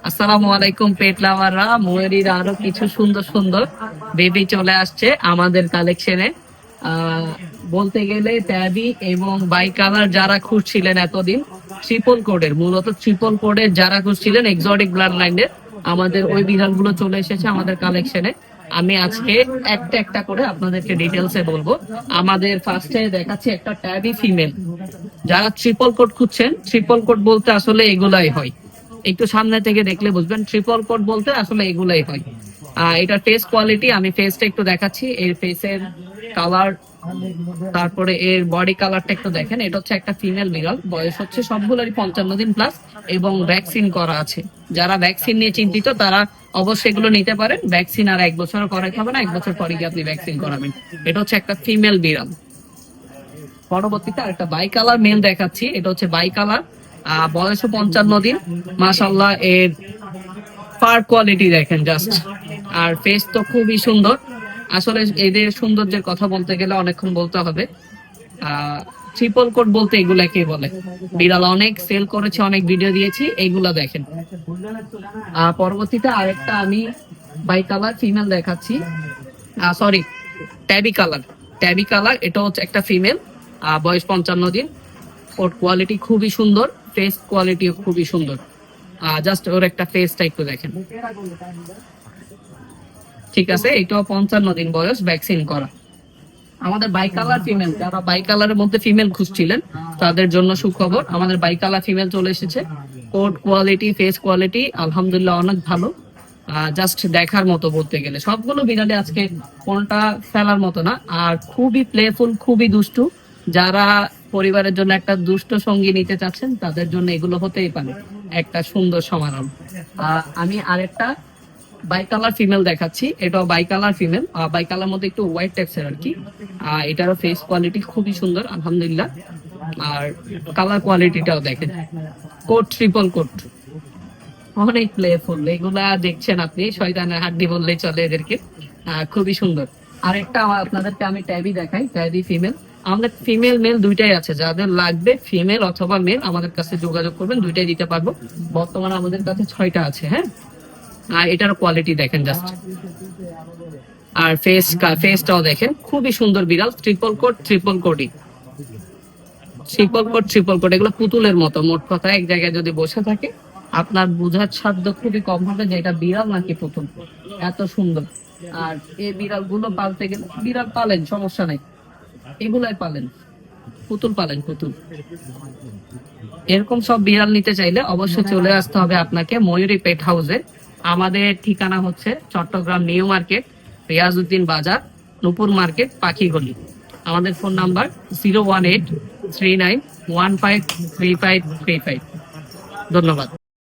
আসসালামু আলাইকুম পেট লাভাররা, ময়ূরীর আরো কিছু সুন্দর সুন্দর বেবি চলে আসছে আমাদের কালেকশনে। বলতে গেলে ট্যাবি এবং বাই কালার যারা খুঁজছিলেন এতদিন, ট্রিপল কোডের, মূলত ট্রিপল কোডের যারা খুঁজছিলেন এক্সোটিক ব্লাড লাইনের, আমাদের ওই বিড়ালগুলো চলে এসেছে আমাদের কালেকশনে। আমি আজকে একটা একটা করে আপনাদেরকে ডিটেলসে বলবো। আমাদের ফার্স্টে দেখাচ্ছি একটা ট্যাবি ফিমেল। যারা ট্রিপল কোড খুঁজছেন, ট্রিপল কোড বলতে আসলে এগুলাই হয়, একটু সামনে থেকে দেখলে বুঝবেন ট্রিপল কোড বলতে আসলে এগুলাই হয়। এটার ফেস কোয়ালিটি আমি ফেসটা একটু দেখাচ্ছি, এর ফেসের কালার, তারপরে এর বডি কালারটা একটু দেখেন। এটা হচ্ছে একটা ফিমেল বিড়াল, বয়স হচ্ছে সবগুলোরই 55 দিন প্লাস এবং ভ্যাকসিন করা আছে। যারা ভ্যাকসিন নিয়ে চিন্তিত তারা অবশ্যই এগুলো নিতে পারেন। ভ্যাকসিন আর 1 বছর করাইতে হবে না, 1 বছর পরে গিয়ে আপনি ভ্যাকসিন করাবেন। এটা হচ্ছে একটা ফিমেল বিড়াল। পরবর্তীতে আরেকটা বাই কালার মেল দেখাচ্ছি, এটা হচ্ছে বাই কালার, বয়স 55 দিন। মাশাআল্লাহ, এর ফার কোয়ালিটি দেখেন জাস্ট, আর ফেস তো খুবই সুন্দর। আসলে এদের সৌন্দর্যের কথা বলতে গেলে অনেকক্ষণ বলতে হবে। ট্রিপল কোট বলতে এগুলাকে বলে। বিড়াল অনেক সেল করেছে, অনেক ভিডিও দিয়েছি, এইগুলা দেখেন। পরবর্তীতে আরেকটা আমি বাই কালার ফিমেল দেখাচ্ছি, sorry tabby colour. Tabby colour, এটা হচ্ছে একটা ফিমেল, বয়স 55 দিন। ওর কোয়ালিটি খুবই সুন্দর, ফেস কোয়ালিটিও খুবই সুন্দর। জাস্ট ওর একটা ফেসটা একটু দেখেন। ঠিক আছে, এটাও 55 দিন বয়স, ভ্যাকসিন করা। আমাদের বাই কালার ফিমেল, যারা বাই কালারের মধ্যে ফিমেল খুঁজছিলেন তাদের জন্য সুখবর, আমাদের বাই কালার ফিমেল চলে এসেছে। কোট কোয়ালিটি, ফেস কোয়ালিটি আলহামদুলিল্লাহ অনেক ভালো। জাস্ট দেখার মতো বলতে গেলে সবগুলো বিড়ালে আজকে কোনটা ফেলার মতো না, আর খুবই প্লেফুল, খুবই দুষ্টু। যারা পরিবারের জন্য একটা দুষ্ট সঙ্গী নিতে চাচ্ছেন তাদের জন্য এগুলো হতেই পারে একটা সুন্দর সমাধান। আমি আরেকটা বাই কালার ফিমেল দেখাচ্ছি, এটাও bicolour female, bicolour মধ্যে একটু হোয়াইট টাইপসের আর কি। এটারও ফেস কোয়ালিটি খুবই সুন্দর আলহামদুলিল্লাহ, আর কালার কোয়ালিটিটাও দেখেন। কোট, ট্রিপল কোট, অনেক প্লেফুল। এগুলা দেখছেন আপনি শয়তানের হাড্ডি বললেই চলে এদেরকে। খুবই সুন্দর। আরেকটা আপনাদেরকে আমি ট্যাবি দেখাই, ট্যাবি ফিমেল। আমাদের ফিমেল মেল দুইটাই আছে, যাদের লাগবে ফিমেল অথবা মেল আমাদের কাছে যোগাযোগ করবেন, দুইটাই দিতে পারবো। বর্তমানে আমাদের কাছে 6টা আছে। হ্যাঁ, আর এটার কোয়ালিটি দেখেন জাস্ট, আর ফেসটাও দেখেন, খুবই সুন্দর বিড়াল। ট্রিপল কোট, ট্রিপল কোডি, ট্রিপল কোট, ট্রিপল কোট, এগুলো পুতুলের মতো। মোট কথা এক জায়গায় যদি বসে থাকে আপনার বোঝার সাধ্য খুবই কম হবে যে এটা বিড়াল নাকি পুতুল, এত সুন্দর। আর এই বিড়াল গুলো পালতে গেলে, বিড়াল পালেন সমস্যা নাই, এগুলাই পালেন, পুতুল পালেন পুতুল। এরকম সব বিড়াল নিতে চাইলে অবশ্যই চলে আসতে হবে আপনাকে ময়ূরী পেট হাউসে। আমাদের ঠিকানা হচ্ছে চট্টগ্রাম নিউ মার্কেট, রিয়াজউদ্দিন বাজার, নূপুর মার্কেট, পাখিগলি। আমাদের ফোন নাম্বার 01839153535। ধন্যবাদ।